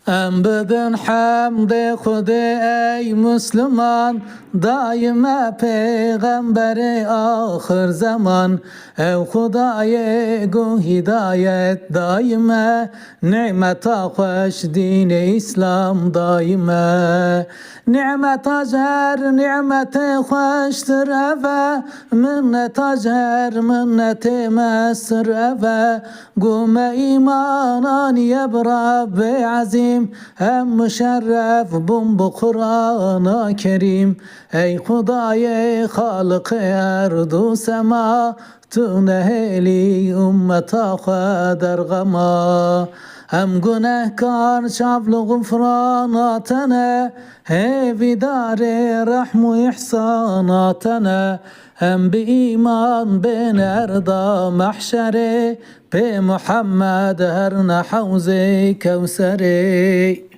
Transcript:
Em bidin hamd Xude ey Müslüman, daima peygamberi ahir zaman. Ev Xudaye gu hidayet daime, nimeta hoş dini İslam daime. Nimet acer nimeti hoştur eve, minnet acer minneti mesr eve. Gume imanan yeb Rabbi azim, hem müşerref bu Kur'an-ı Kerim. Ey Xudaye Halık-ı erdu sema, tu neheli ümmeta xeder gama. Hem günehkar şaflı gufranatene, hevidare rahmu ihsanatene. Hem bi iman bin erda mahşere, pe Muhammed her ne havze kevsere.